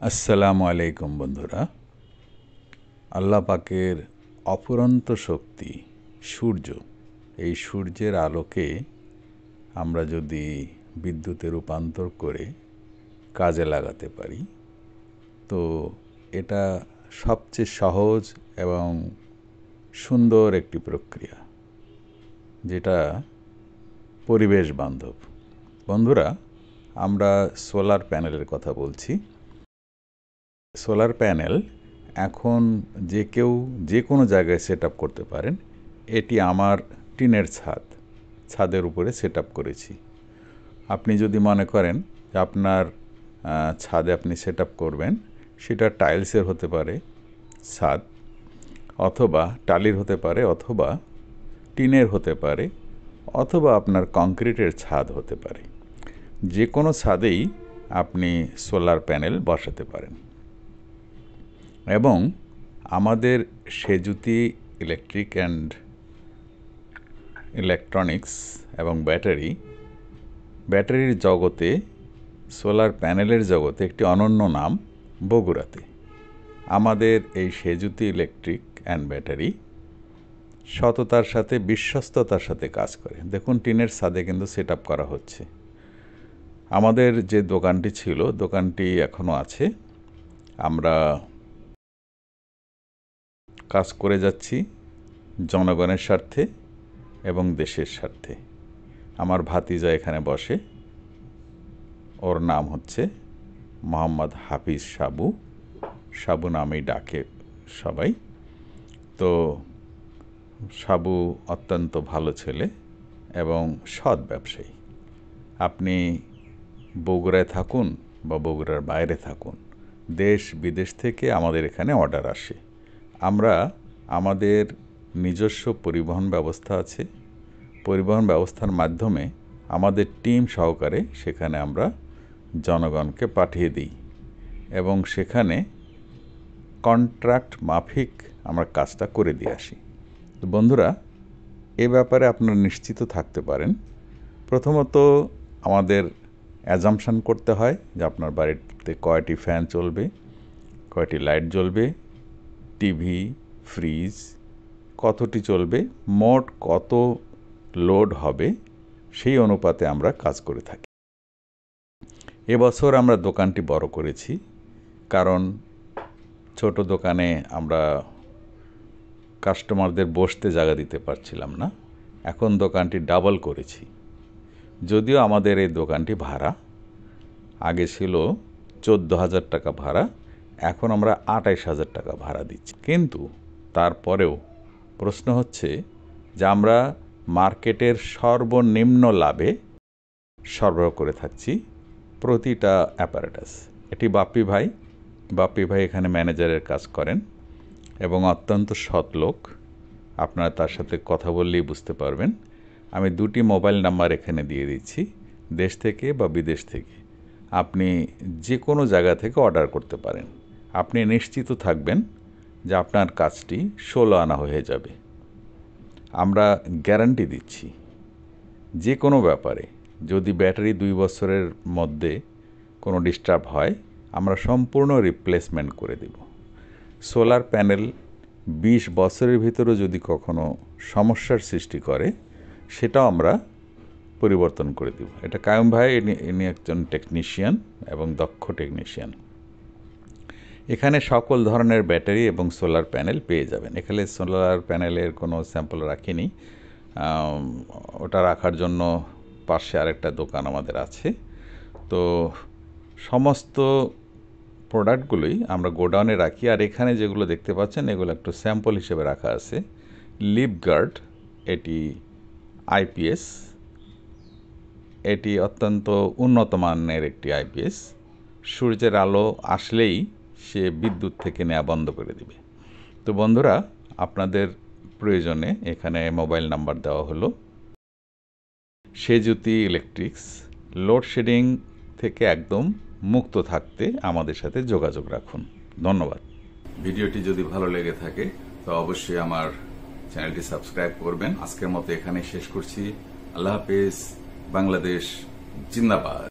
আসসালামু আলাইকুম বন্ধুরা। আল্লাহ পাকের অফুরন্ত শক্তি সূর্য, এই সূর্যের আলোকে আমরা যদি বিদ্যুতে রূপান্তর করে কাজে লাগাতে পারি তো এটা সবচেয়ে সহজ এবং সুন্দর একটি প্রক্রিয়া, যেটা পরিবেশ বান্ধব। বন্ধুরা, আমরা সোলার প্যানেলের কথা বলছি। সোলার প্যানেল এখন যে কেউ যে কোনো জায়গায় সেট আপ করতে পারেন। এটি আমার টিনের ছাদের উপরে সেট আপ করেছি। আপনি যদি মনে করেন যে আপনার ছাদে আপনি সেট আপ করবেন, সেটা টাইলসের হতে পারে ছাদ, অথবা টালির হতে পারে, অথবা টিনের হতে পারে, অথবা আপনার কংক্রিটের ছাদ হতে পারে। যে কোনো ছাদেই আপনি সোলার প্যানেল বসাতে পারেন। এবং আমাদের সেজুতি ইলেকট্রিক অ্যান্ড ইলেকট্রনিক্স এবং ব্যাটারির জগতে, সোলার প্যানেলের জগতে একটি অনন্য নাম বগুড়াতে। আমাদের এই সেজুতি ইলেকট্রিক অ্যান্ড ব্যাটারি সততার সাথে, বিশ্বস্ততার সাথে কাজ করে। দেখুন, টিনের ছাদে কিন্তু সেট আপ করা হচ্ছে। আমাদের যে দোকানটি ছিল, দোকানটি এখনও আছে। আমরা কাজ করে যাচ্ছি জনগণের স্বার্থে এবং দেশের স্বার্থে। আমার ভাতিজা এখানে বসে, ওর নাম হচ্ছে মোহাম্মদ হাফিজ সাবু নামেই ডাকে সবাই। তো সাবু অত্যন্ত ভালো ছেলে এবং সৎ ব্যবসায়ী। আপনি বগুড়ায় থাকুন বা বগুড়ার বাইরে থাকুন, দেশ বিদেশ থেকে আমাদের এখানে অর্ডার আসে। আমরা আমাদের নিজস্ব পরিবহন ব্যবস্থা আছে। পরিবহন ব্যবস্থার মাধ্যমে আমাদের টিম সহকারে সেখানে আমরা জনগণকে পাঠিয়ে দিই এবং সেখানে কন্ট্রাক্ট মাফিক আমরা কাজটা করে দিয়ে আসি। তো বন্ধুরা, এ ব্যাপারে আপনারা নিশ্চিত থাকতে পারেন। প্রথমত আমাদের অ্যাজাম্পশন করতে হয় যে আপনার বাড়িতে কয়টি ফ্যান চলবে, কয়টি লাইট জ্বলবে, টিভি, ফ্রিজ কতটি চলবে, মোট কত লোড হবে, সেই অনুপাতে আমরা কাজ করে থাকি। এবছর আমরা দোকানটি বড় করেছি, কারণ ছোট দোকানে আমরা কাস্টমারদের বসতে জায়গা দিতে পারছিলাম না। এখন দোকানটি ডাবল করেছি। যদিও আমাদের এই দোকানটি ভাড়া, আগে ছিল 14,000 টাকা ভাড়া, এখন আমরা 28,000 টাকা ভাড়া দিচ্ছি। কিন্তু তারপরেও প্রশ্ন হচ্ছে যে আমরা মার্কেটের সর্বনিম্ন লাভে সরবরাহ করে থাকছি প্রতিটা অ্যাপারেটাস। এটি বাপ্পি ভাই এখানে ম্যানেজারের কাজ করেন এবং অত্যন্ত সৎ লোক। আপনারা তার সাথে কথা বললেই বুঝতে পারবেন। আমি 2টি মোবাইল নাম্বার এখানে দিয়ে দিচ্ছি, দেশ থেকে বা বিদেশ থেকে। আপনি যে কোনো জায়গা থেকে অর্ডার করতে পারেন। আপনি নিশ্চিত থাকবেন যে আপনার কাজটি 16 আনা হয়ে যাবে। আমরা গ্যারান্টি দিচ্ছি যে কোনো ব্যাপারে। যদি ব্যাটারি 2 বছরের মধ্যে কোনো ডিস্টার্ব হয়, আমরা সম্পূর্ণ রিপ্লেসমেন্ট করে দেব। সোলার প্যানেল 20 বছরের ভিতরে যদি কখনো সমস্যার সৃষ্টি করে, সেটাও আমরা পরিবর্তন করে দেব। এটা কায়ুম ভাই, ইনি একজন টেকনিশিয়ান এবং দক্ষ টেকনিশিয়ান। এখানে সকল ধরনের ব্যাটারি এবং সোলার প্যানেল পেয়ে যাবেন। এখানে সোলার প্যানেলের কোনো স্যাম্পল রাখিনি, ওটা রাখার জন্য পাশে আরেকটা দোকান আমাদের আছে। তো সমস্ত প্রোডাক্টগুলোই আমরা গোডাউনে রাখি। আর এখানে যেগুলো দেখতে পাচ্ছেন, এগুলো একটু স্যাম্পল হিসেবে রাখা আছে। লিপ গার্ড, এটি আইপিএস, এটি অত্যন্ত উন্নত মানের একটি আইপিএস। সূর্যের আলো আসলেই সে বিদ্যুৎ থেকে নেওয়া বন্ধ করে দিবে। তো বন্ধুরা, আপনাদের প্রয়োজনে এখানে মোবাইল নাম্বার দেওয়া হলো। সেজুতি ইলেকট্রিক্স লোডশেডিং থেকে একদম মুক্ত থাকতে আমাদের সাথে যোগাযোগ রাখুন। ধন্যবাদ। ভিডিওটি যদি ভালো লেগে থাকে তো অবশ্যই আমার চ্যানেলটি সাবস্ক্রাইব করবেন। আজকের মতো এখানে শেষ করছি। আল্লাহ হাফেজ। বাংলাদেশ জিন্দাবাদ।